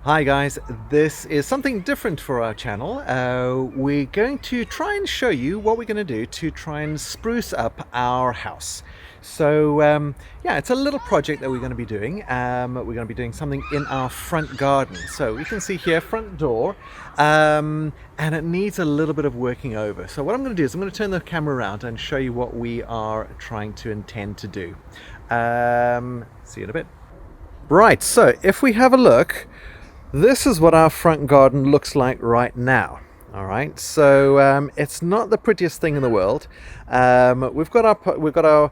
Hi guys, this is something different for our channel. We're going to try and show you what we're going to do to try and spruce up our house. Yeah, it's a little project that we're going to be doing. We're going to be doing something in our front garden. So you can see here, front door, and it needs a little bit of working over. So what I'm going to do is I'm going to turn the camera around and show you what we are trying to intend to do. See you in a bit. Right, so if we have a look, this is what our front garden looks like right now. All right, so it's not the prettiest thing in the world. We've got our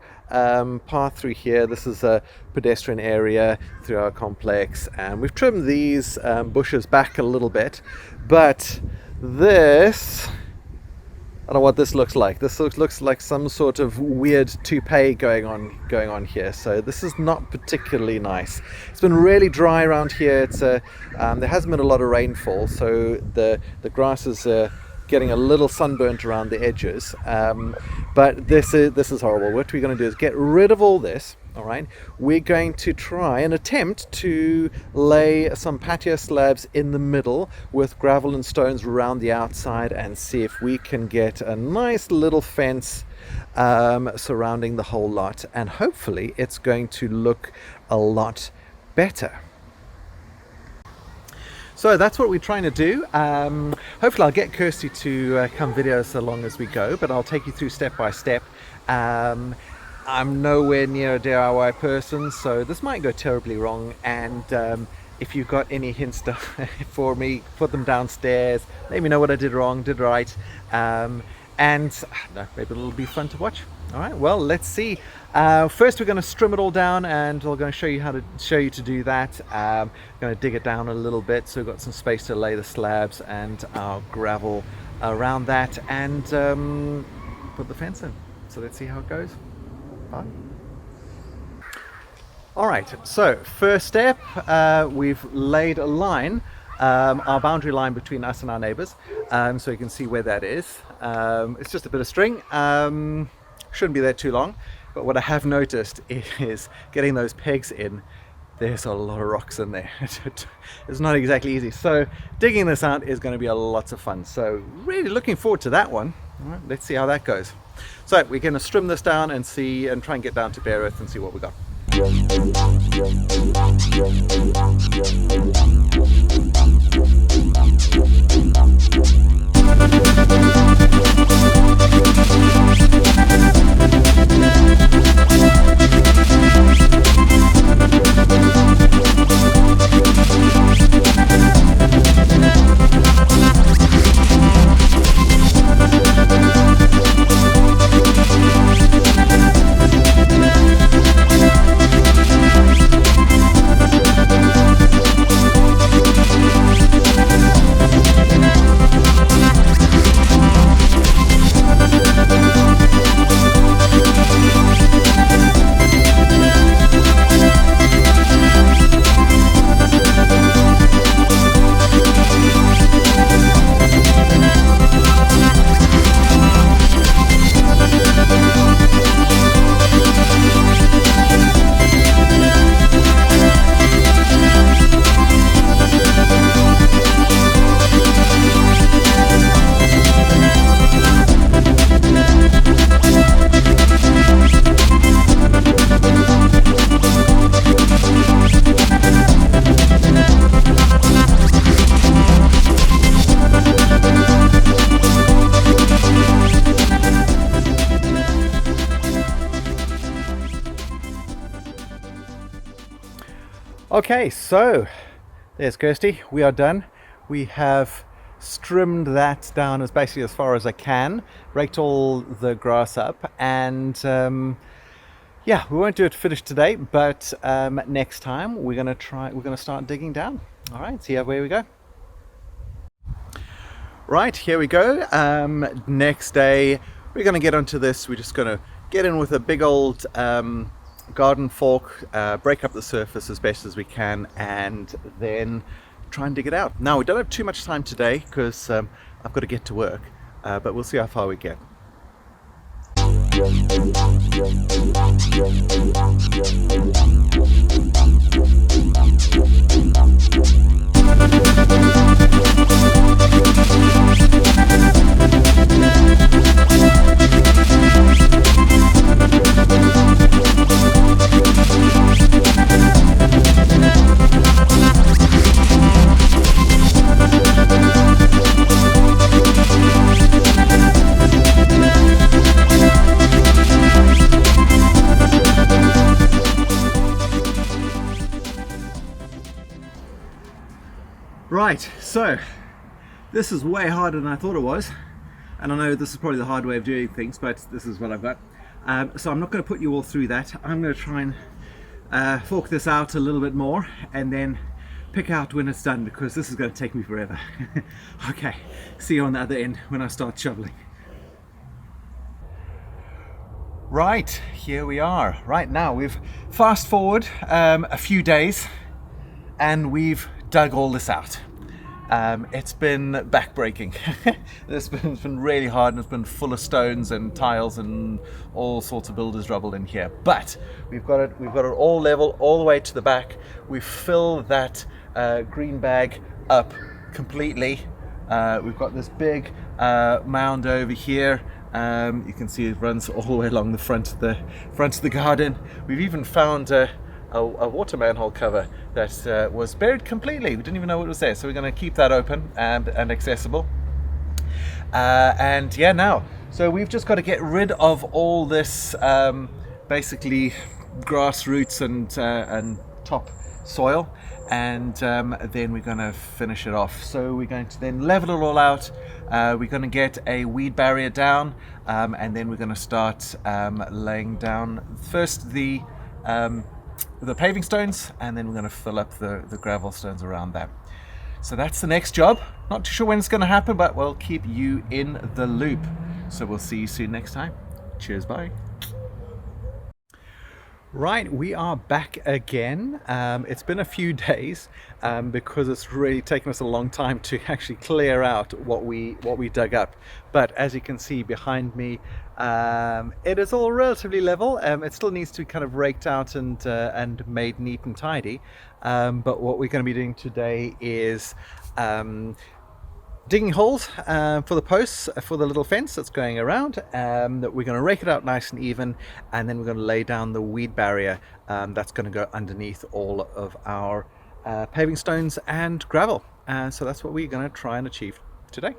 path through here. This is a pedestrian area through our complex, and we've trimmed these bushes back a little bit. But this, I don't know what this looks like. This looks like some sort of weird toupee going on here. So this is not particularly nice. It's been really dry around here. There hasn't been a lot of rainfall, so the grass is getting a little sunburnt around the edges. But this is horrible. What we're going to do is get rid of all this. All right, we're going to try and attempt to lay some patio slabs in the middle with gravel and stones around the outside and see if we can get a nice little fence surrounding the whole lot, and hopefully it's going to look a lot better. So that's what we're trying to do. Hopefully I'll get Kirsty to come video us along as we go, but I'll take you through step by step. I'm nowhere near a DIY person, so this might go terribly wrong, and if you've got any hints for me, put them downstairs. Let me know what I did wrong, did right, and no, maybe it'll be fun to watch. All right, well, let's see. First we're going to trim it all down, and we're going to show you to do that. Going to dig it down a little bit so we've got some space to lay the slabs and our gravel around that, and put the fence in. So let's see how it goes. Bye. All right, so first step, we've laid a line, our boundary line between us and our neighbors, so you can see where that is. It's just a bit of string, shouldn't be there too long, but what I have noticed is getting those pegs in. There's a lot of rocks in there. It's not exactly easy, so digging this out is going to be a lot of fun, so really looking forward to that one. All right, let's see how that goes. So we're going to trim this down and try and get down to bare earth and see what we got. Okay, so there's Kirsty. We are done. We have trimmed that down as basically as far as I can, raked all the grass up, and yeah, we won't do it finished today, but next time we're gonna start digging down. All right, see how where we go. Right, here we go. Next day we're gonna get onto this. We're just gonna get in with a big old garden fork, break up the surface as best as we can, and then try and dig it out. Now, we don't have too much time today because I've got to get to work, but we'll see how far we get. Right, so this is way harder than I thought it was, and I know this is probably the hard way of doing things, but this is what I've got. So I'm not going to put you all through that. I'm going to try and fork this out a little bit more and then pick out when it's done, because this is going to take me forever. Okay, see you on the other end when I start shoveling. Right, here we are. Right now we've fast forward a few days and we've dug all this out. It's been backbreaking. It's been really hard, and it's been full of stones and tiles and all sorts of builders rubble in here. But we've got it all level all the way to the back. We fill that green bag up completely. We've got this big mound over here. You can see it runs all the way along the front of the garden. We've even found a water manhole cover that was buried completely. We didn't even know it was there, so we're going to keep that open and accessible. And yeah, now, so we've just got to get rid of all this basically grass roots and top soil, and then we're going to finish it off. So we're going to then level it all out. We're going to get a weed barrier down, and then we're going to start laying down first the paving stones, and then we're going to fill up the gravel stones around that. So that's the next job. Not too sure when it's going to happen, but we'll keep you in the loop. So we'll see you soon next time. Cheers, bye. Right, we are back again. It's been a few days because it's really taken us a long time to actually clear out what we dug up. But as you can see behind me, it is all relatively level. It still needs to be kind of raked out and made neat and tidy. But what we're going to be doing today is digging holes for the posts for the little fence that's going around. That we're going to rake it out nice and even, and then we're going to lay down the weed barrier that's going to go underneath all of our paving stones and gravel. So that's what we're going to try and achieve today.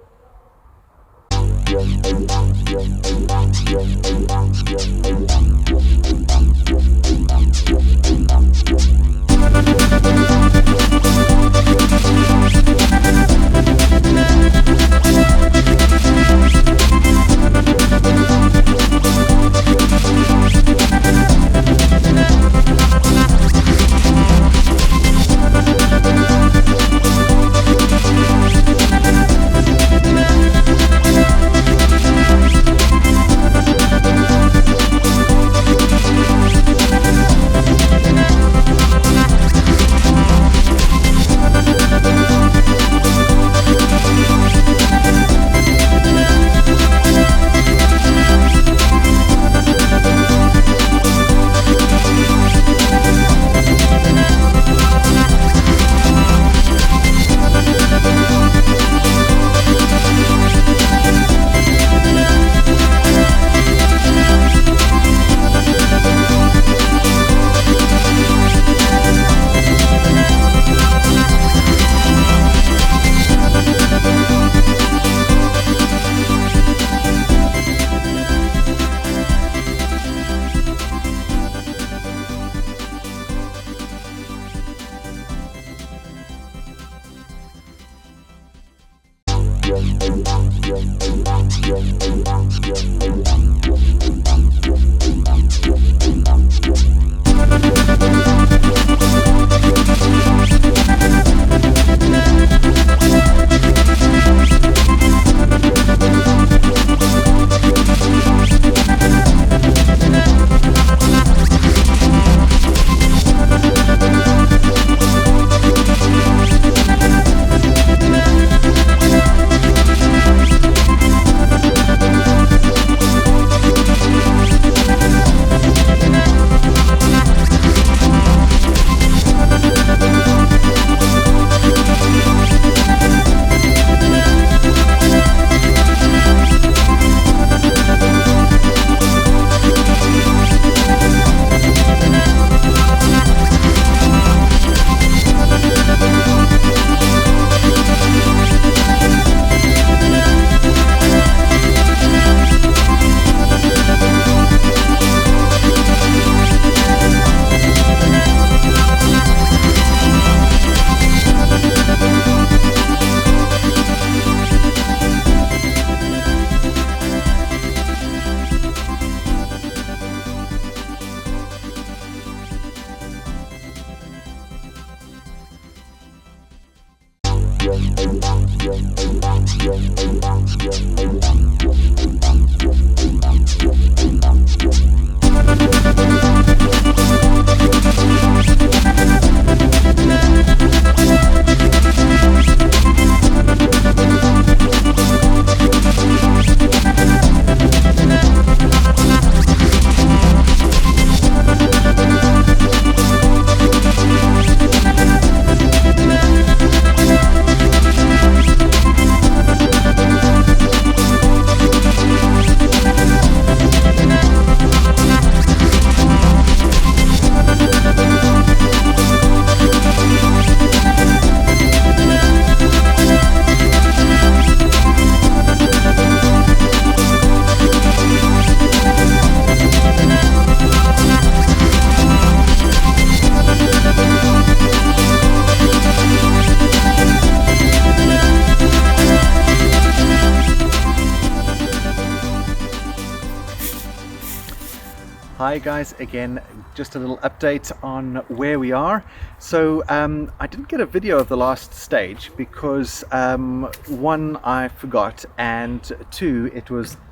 Hi guys, again, just a little update on where we are. So I didn't get a video of the last stage because one, I forgot, and two,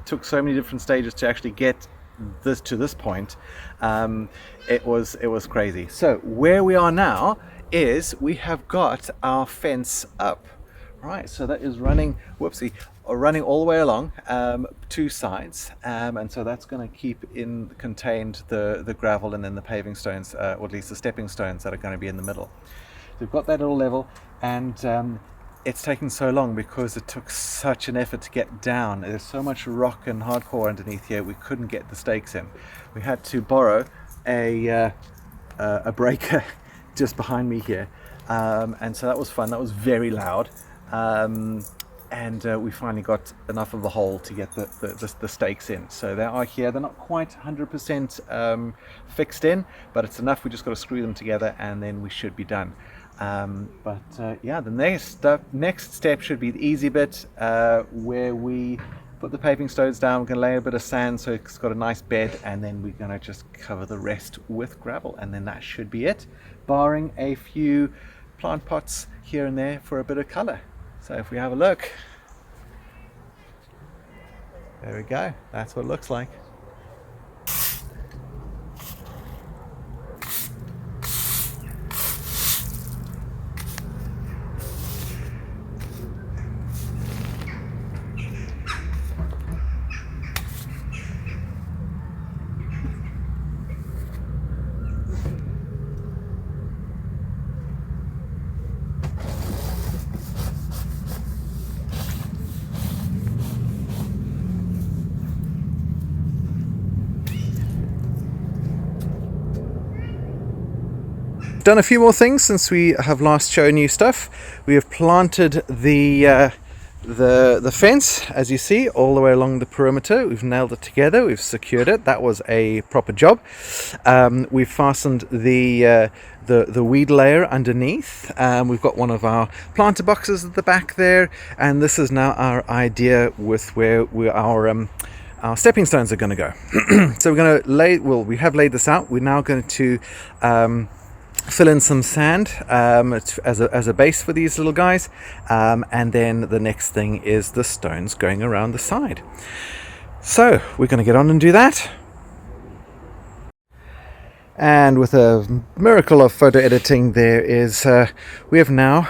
took so many different stages to actually get this to this point. It was crazy. So where we are now is we have got our fence up. Right, so that is running, running all the way along two sides, and so that's going to keep contained the gravel and then the paving stones, or at least the stepping stones that are going to be in the middle. So we've got that all level, and it's taken so long because it took such an effort to get down. There's so much rock and hardcore underneath here, we couldn't get the stakes in. We had to borrow a breaker just behind me here, and so that was fun. That was very loud. And we finally got enough of the hole to get the stakes in. So they are here. They're not quite 100% fixed in, but it's enough. We just got to screw them together and then we should be done. Yeah, the next step should be the easy bit, where we put the paving stones down. We're going to lay a bit of sand so it's got a nice bed, and then we're going to just cover the rest with gravel, and then that should be it, barring a few plant pots here and there for a bit of color. So if we have a look, there we go, that's what it looks like. Done a few more things since we have last shown you stuff. We have planted the fence, as you see, all the way along the perimeter. We've nailed it together, we've secured it. That was a proper job. We've fastened the weed layer underneath. We've got one of our planter boxes at the back there, and this is now our idea with where our stepping stones are going to go. So we're going to we have laid this out. We're now going to fill in some sand as a base for these little guys, and then the next thing is the stones going around the side. So we're going to get on and do that. And with a miracle of photo editing, there is we have now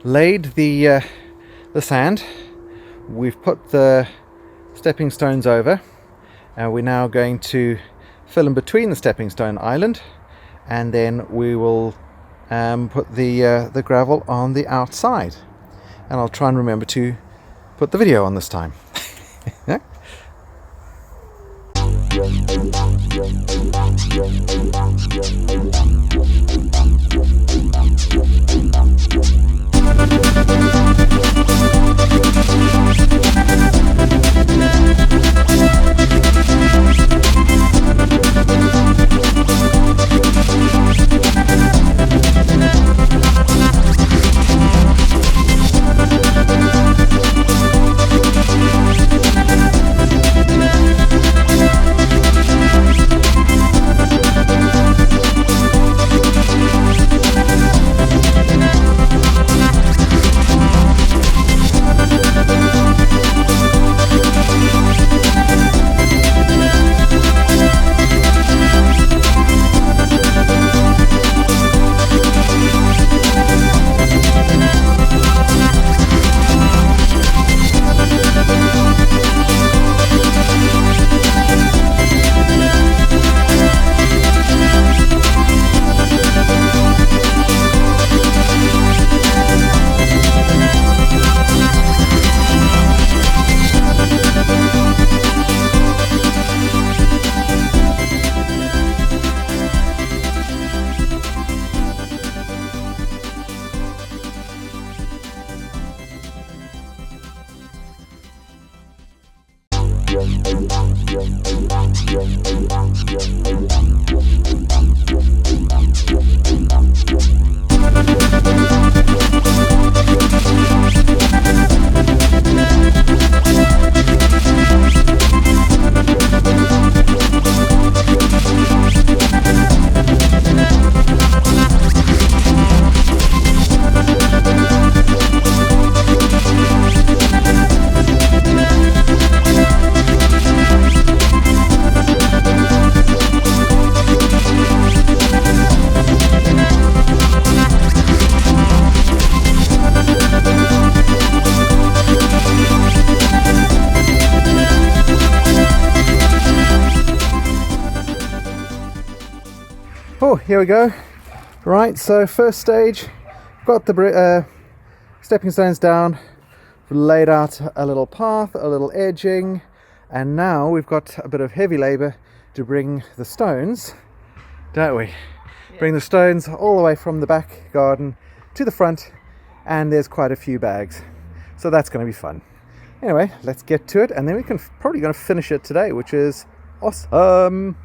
laid the sand. We've put the stepping stones over, and we're now going to fill in between the stepping stone island, and then we will put the gravel on the outside. And I'll try and remember to put the video on this time. Yeah. Oh, here we go. Right, so first stage, got the stepping stones down, laid out a little path, a little edging, and now we've got a bit of heavy labor to bring the stones, don't we? Yeah. Bring the stones all the way from the back garden to the front, and there's quite a few bags. So that's going to be fun. Anyway, let's get to it, and then we can probably going to finish it today, which is awesome.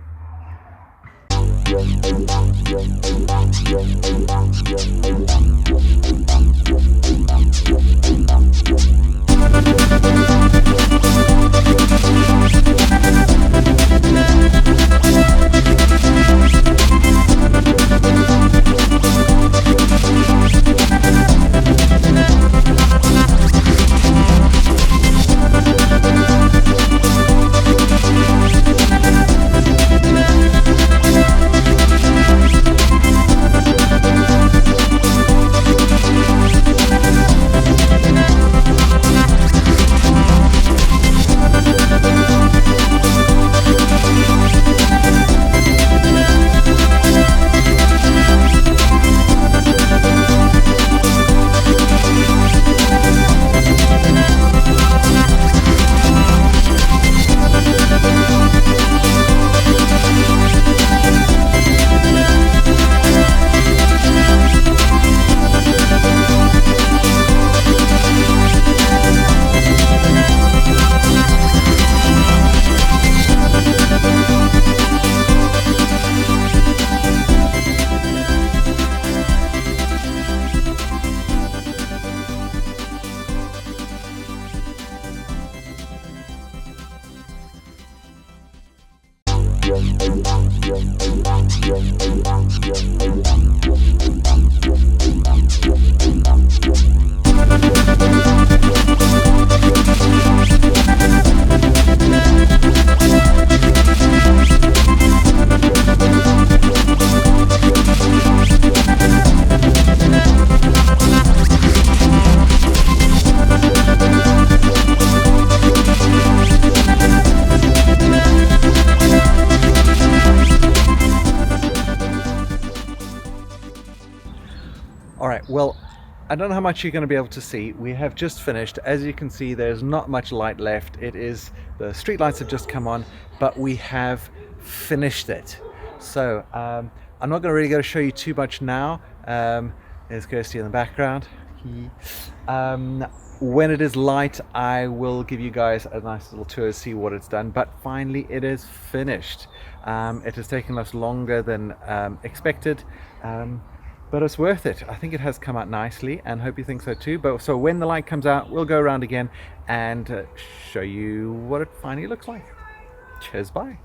Alright, well, I don't know how much you're going to be able to see. We have just finished. As you can see, there's not much light left. The street lights have just come on, but we have finished it. So, I'm not going to really go to show you too much now. There's Kirsty in the background. When it is light, I will give you guys a nice little tour to see what it's done. But finally, it is finished. It has taken us longer than expected. But it's worth it. I think it has come out nicely, and hope you think so too. But so when the light comes out, we'll go around again and show you what it finally looks like. Cheers, bye.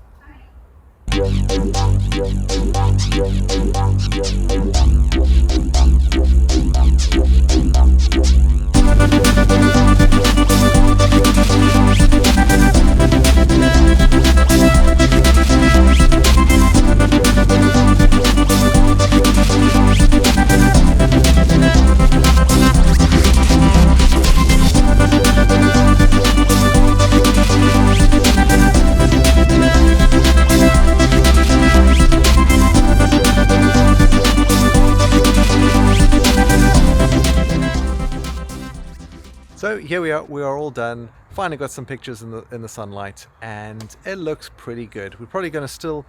So here we are all done. Finally got some pictures in the sunlight, and it looks pretty good. We're probably going to still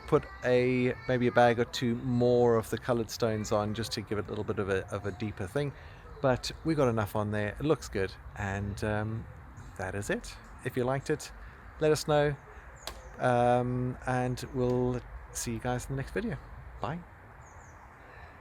put maybe a bag or two more of the colored stones on, just to give it a little bit of a deeper thing. But we got enough on there. It looks good, and that is it. If you liked it, let us know, and we'll see you guys in the next video. Bye.